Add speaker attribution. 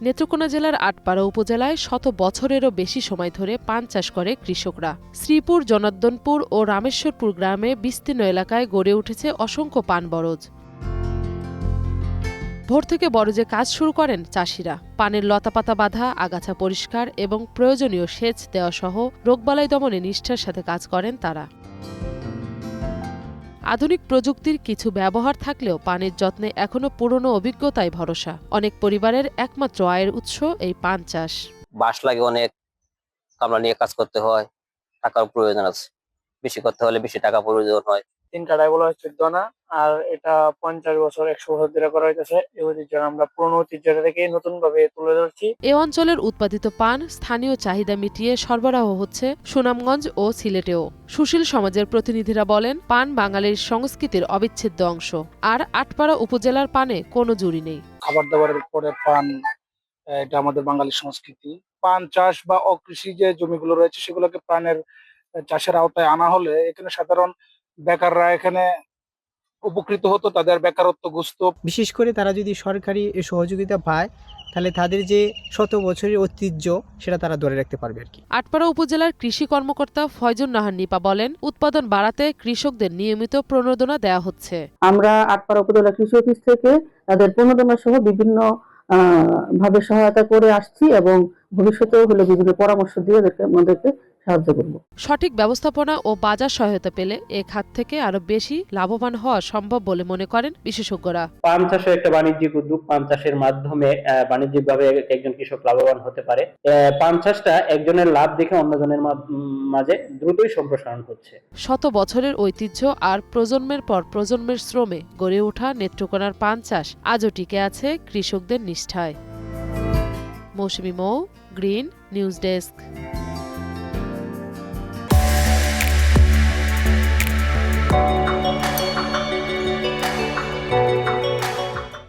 Speaker 1: নেত্রকোনা জেলার আটপাড়া উপজেলায় শত বছরেরও বেশি সময় ধরে পান চাষ করে কৃষকরা। শ্রীপুর, জনার্দনপুর ও রামেশ্বরপুর গ্রামে বিস্তীর্ণ এলাকায় গড়ে উঠেছে অসংখ্য পান বরজ। ভোর থেকে বরজে কাজ শুরু করেন চাষিরা। পানের লতাপাতা বাঁধা, আগাছা পরিষ্কার এবং প্রয়োজনীয় সেচ দেওয়া সহ রোগবালাই দমনে নিষ্ঠার সাথে কাজ করেন তারা। আধুনিক প্রযুক্তির কিছু ব্যবহার থাকলেও পানের যত্নে এখনো পুরনো অভিজ্ঞতায় ভরসা। অনেক পরিবারের একমাত্র আয়ের উৎস এই পান চাষ।
Speaker 2: বাঁশ লাগে অনেক, কামলা নিয়ে কাজ করতে হয়, টাকার প্রয়োজন আছে, বেশি করতে হলে বেশি টাকা প্রয়োজন হয়।
Speaker 3: 3 কাঠায় বলা হয় 14 আনা, আর এটা 50 বছর 100 বছর ধরে করা হইতেছে। এই ঐতিহ্য আমরা পুরনো ঐতিহ্যটা থেকে নতুন ভাবে তুলে ধরছি।
Speaker 1: এ অঞ্চলের উৎপাদিত পান স্থানীয় চাহিদা মিটিয়ে সরবরাহ হচ্ছে সুনামগঞ্জ ও সিলেটেও। সুশীল সমাজের প্রতিনিধিরা বলেন, পান বাঙালির সংস্কৃতির অবিচ্ছেদ্য অংশ, আর আটপাড়া উপজেলার পানে কোনো জুড়ি নেই।
Speaker 3: খাবার দাবারের পরে পান, এটা আমাদের বাঙালি সংস্কৃতি। পান চাষ বা অকৃষি যে জমিগুলো রয়েছে সেগুলোকে পানের চাষের আওতায় আনা হলে এখানে সাধারণ বেকাররা এখানে উপকৃত হতো, তাদের বেকারত্ব ঘুচতো।
Speaker 4: বিশেষ করে তারা যদি সরকারি সহযোগিতা পায় তাহলে তাদের যে শত বছরের ঐতিহ্য সেটা তারা ধরে রাখতে পারবে আর কি।
Speaker 1: আটপাড়া উপজেলার কৃষি কর্মকর্তা ফয়জুন নাহার নিপা বলেন, উৎপাদন বাড়াতে কৃষকদের নিয়মিত প্রণোদনা দেওয়া হচ্ছে।
Speaker 5: আমরা আটপাড়া উপজেলা কৃষি অফিস থেকে তাদের প্রণোদনা সহ বিভিন্ন ভাবে সহায়তা করে আসছি এবং ভবিষ্যতেও হলে বিভিন্ন পরামর্শ দিয়ে আমাদেরকে সাহায্য করব।
Speaker 1: সঠিক ব্যবস্থাপনা ও বাজার সহায়তা পেলে এ খাত থেকে আরো বেশি লাভবান হওয়া সম্ভব বলে মনে করেন বিশেষজ্ঞরা।
Speaker 6: পান চাষও একটা বাণিজ্যিক উদ্যোগ। পান চাষের মাধ্যমে বাণিজ্যিকভাবে একজন কৃষক লাভবান হতে পারে। পান চাষটা একজনের লাভ দেখে অন্যজনের মাঝে দ্রুতই সম্প্রসারণ হচ্ছে।
Speaker 1: শত বছরের ঐতিহ্য আর প্রজন্মের পর প্রজন্মের শ্রমে গড়ে ওঠা নেত্রকোনার পান চাষ আজও টিকে আছে কৃষকদের নিষ্ঠায়। মৌসুমী মৌ, গ্রিন নিউজ ডেস্ক।